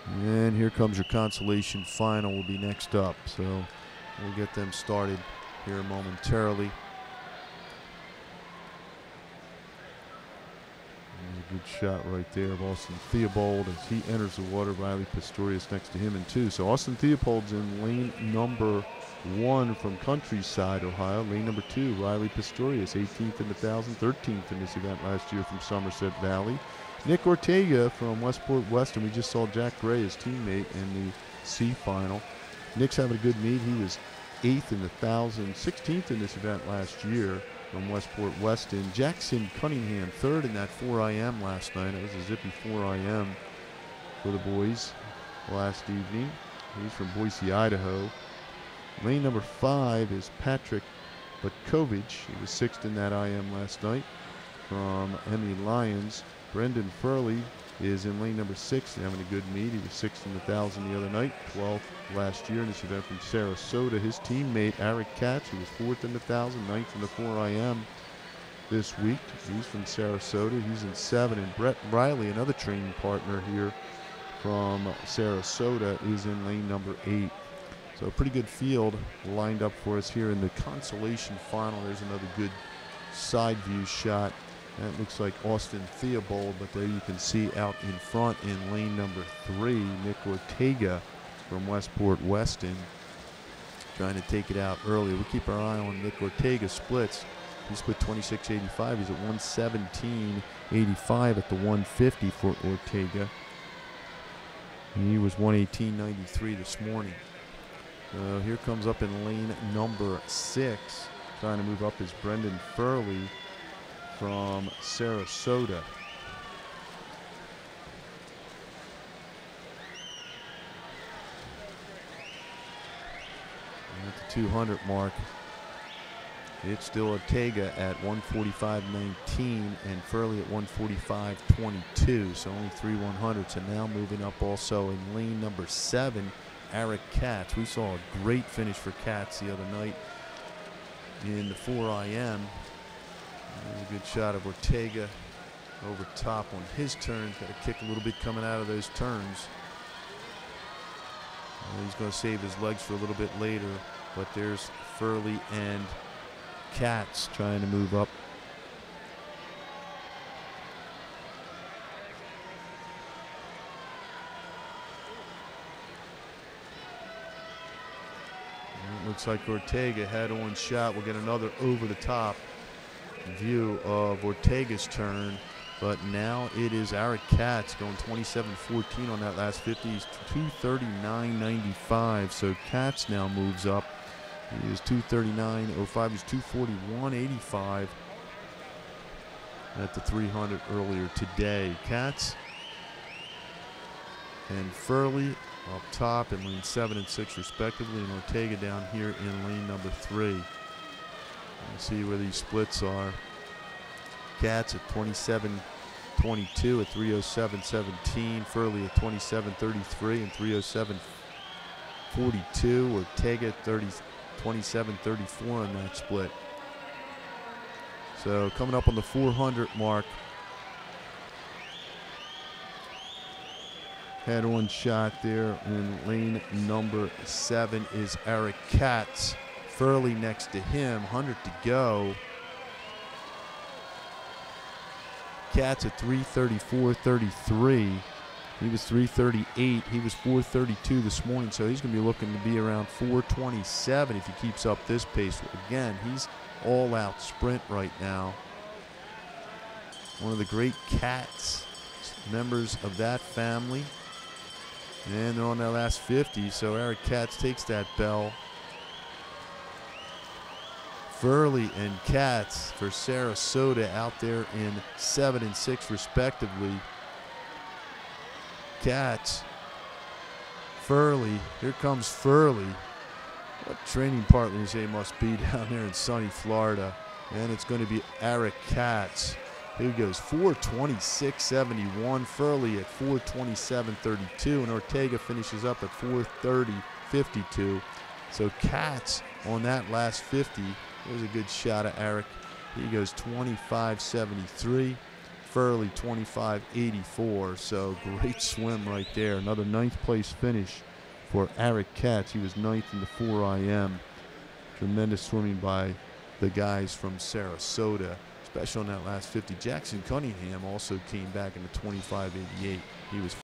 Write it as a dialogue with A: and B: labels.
A: And here comes your consolation final will be next up. So we'll get them started here momentarily. A good shot right there of Austin Theobald as he enters the water. Riley Pistorius next to him in 2. So Austin Theobald's in lane number 1 from Countryside, Ohio. Lane number 2, Riley Pistorius, 18th in the 1,000, 13th in this event last year from Somerset Valley. Nick Ortega from Westport Western. We just saw Jack Gray, his teammate, in the C final. Nick's having a good meet. He was 8th in the 1,000, 16th in this event last year from Westport Weston. Jackson Cunningham, 3rd in that 4IM last night. It was a zippy 4IM for the boys last evening. He's from Boise, Idaho. Lane number 5 is Patrick Butkovich. He was 6th in that IM last night from Emmy Lyons. Brendan Furley is in lane number 6, having a good meet. He was 6th in the 1,000 the other night, 12th last year in this event from Sarasota. His teammate, Eric Katz, who was 4th in the 1,000, 9th in the 4IM this week. He's from Sarasota. He's in 7. And Brett Riley, another training partner here from Sarasota, is in lane number 8. So a pretty good field lined up for us here in the consolation final. There's another good side view shot. That looks like Austin Theobald, but there you can see out in front in lane number 3, Nick Ortega from Westport Weston, trying to take it out early. We keep our eye on Nick Ortega splits. He split 26.85. He's at 117.85 at the 150 for Ortega. He was 118.93 this morning. So here comes up in lane number 6. Trying to move up is Brendan Furley from Sarasota. And at the 200 mark, it's still Ortega at 145.19 and Furley at 145.22. So only 3 100s. And now moving up also in lane number 7, Eric Katz. We saw a great finish for Katz the other night in the 4IM. There's a good shot of Ortega over top on his turns. Got to kick a little bit coming out of those turns. He's going to save his legs for a little bit later. But there's Furley and Katz trying to move up. It looks like Ortega had on shot. We'll get another over the top view of Ortega's turn, but now it is Eric Katz going 27.14 on that last 50. He's 239.95, so Katz now moves up. He is 239.05. He's 241.85 at the 300 earlier today. Katz and Furley up top in lane 7 and 6 respectively, and Ortega down here in lane number 3. Let's see where these splits are. Katz at 27.22 at 307.17. Furley at 27.33 and 307.42. Ortega at 27.34 on that split. So coming up on the 400 mark. Head-on shot there in lane number 7 is Eric Katz. Furley next to him, 100 to go. Katz at 334.33. He was 338. He was 432 this morning, so he's going to be looking to be around 427 if he keeps up this pace. Again, he's all-out sprint right now. One of the great Cats, members of that family. And they're on their last 50, so Eric Katz takes that bell. Furley and Katz for Sarasota out there in 7 and 6 respectively. Katz, Furley, here comes Furley. What training partners they must be down there in sunny Florida. And it's going to be Eric Katz. He goes 426.71. Furley at 427.32. And Ortega finishes up at 430.52. So Katz on that last 50. There's a good shot of Eric. He goes 25.73. Furley 25.84. So great swim right there. Another 9th place finish for Eric Katz. He was 9th in the 4 IM. Tremendous swimming by the guys from Sarasota, especially on that last 50. Jackson Cunningham also came back in the 25.88. He was